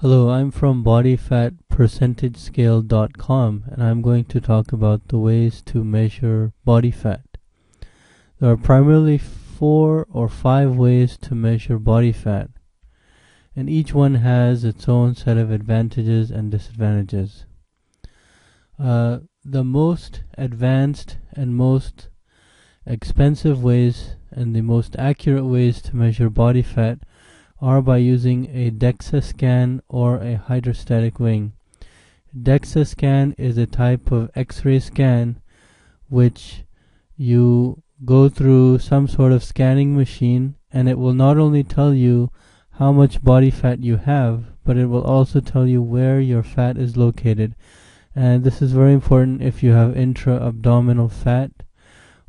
Hello, I'm from bodyfatpercentagescale.com and I'm going to talk about the ways to measure body fat. There are primarily 4 or 5 ways to measure body fat, and each one has its own set of advantages and disadvantages. The most advanced and most expensive ways and the most accurate ways to measure body fat are by using a DEXA scan or a hydrostatic weighing. DEXA scan is a type of X-ray scan which you go through some sort of scanning machine, and it will not only tell you how much body fat you have, but it will also tell you where your fat is located. And this is very important if you have intra-abdominal fat,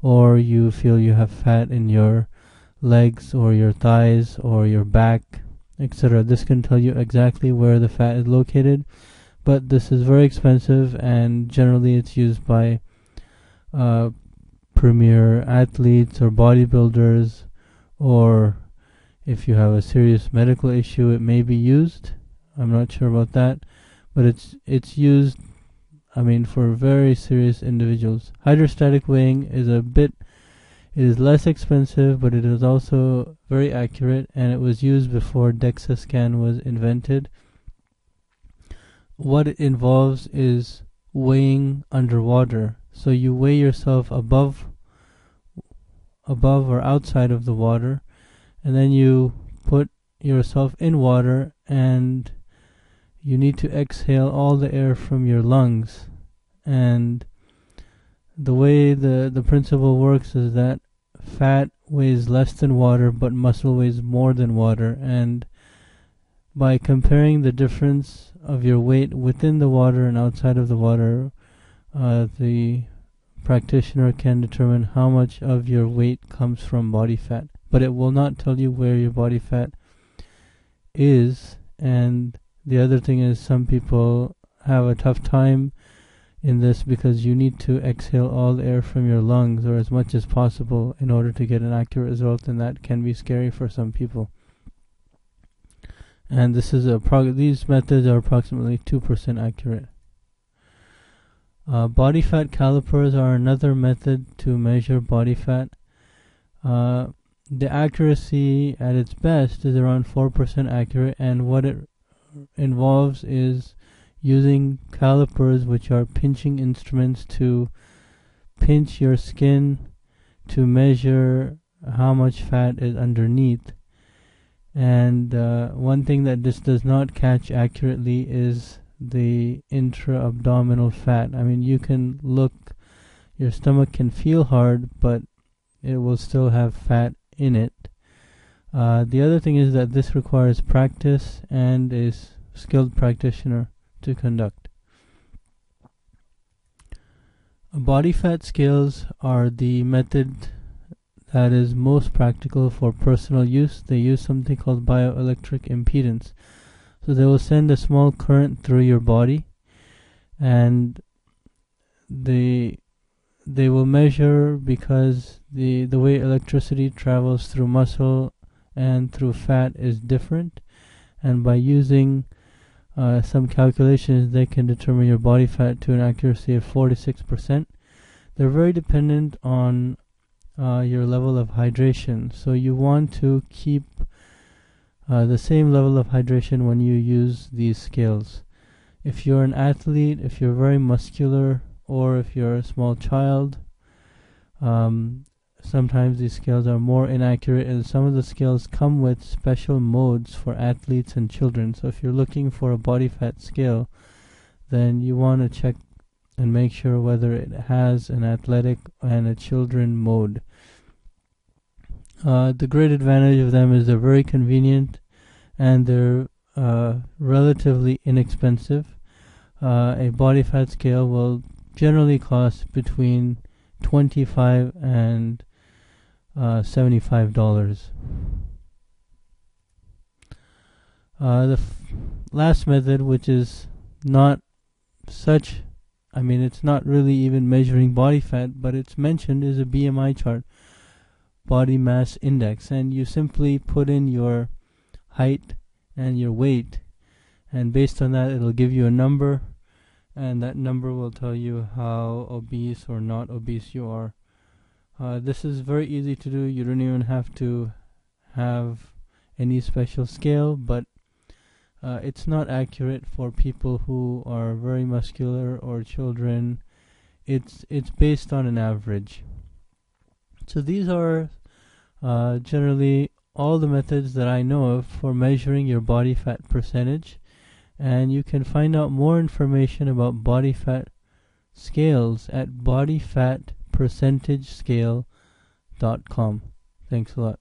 or you feel you have fat in your legs or your thighs or your back, etc. This can tell you exactly where the fat is located, but this is very expensive, and generally it's used by premier athletes or bodybuilders, or if you have a serious medical issue it may be used. I'm not sure about that, but it's used, for very serious individuals. Hydrostatic weighing is it is less expensive, but it is also very accurate, and it was used before DEXA scan was invented. What it involves is weighing underwater. So you weigh yourself above or outside of the water, and then you put yourself in water, and you need to exhale all the air from your lungs. And the way the principle works is that fat weighs less than water, but muscle weighs more than water. And by comparing the difference of your weight within the water and outside of the water, the practitioner can determine how much of your weight comes from body fat. But it will not tell you where your body fat is. And the other thing is, some people have a tough time in this because you need to exhale all the air from your lungs, or as much as possible, in order to get an accurate result, and that can be scary for some people. And this is these methods are approximately 2% accurate. Body fat calipers are another method to measure body fat. The accuracy at its best is around 4% accurate, and what it involves is using calipers, which are pinching instruments, to pinch your skin to measure how much fat is underneath. And one thing that this does not catch accurately is the intra-abdominal fat. You can look, your stomach can feel hard, but it will still have fat in it. The other thing is that this requires practice and a skilled practitioner to conduct. Body fat scales are the method that is most practical for personal use. They use something called bioelectric impedance. So they will send a small current through your body, and they will measure, because the way electricity travels through muscle and through fat is different, and by using some calculations they can determine your body fat to an accuracy of 46%. They're very dependent on your level of hydration, so you want to keep the same level of hydration when you use these scales. If you're an athlete, if you're very muscular, or if you're a small child, sometimes these scales are more inaccurate, and some of the scales come with special modes for athletes and children. So if you're looking for a body fat scale, then you want to check and make sure whether it has an athletic and a children mode. The great advantage of them is they're very convenient, and they're relatively inexpensive. A body fat scale will generally cost between $25 and $75. The last method, which is not such, it's not really even measuring body fat, but it's mentioned, is a BMI chart, body mass index, and you simply put in your height and your weight, and based on that it'll give you a number, and that number will tell you how obese or not obese you are. This is very easy to do. You don't even have to have any special scale, but it's not accurate for people who are very muscular or children. It's based on an average. So these are generally all the methods that I know of for measuring your body fat percentage, and you can find out more information about body fat scales at bodyfatpercentagescale.com. Thanks a lot.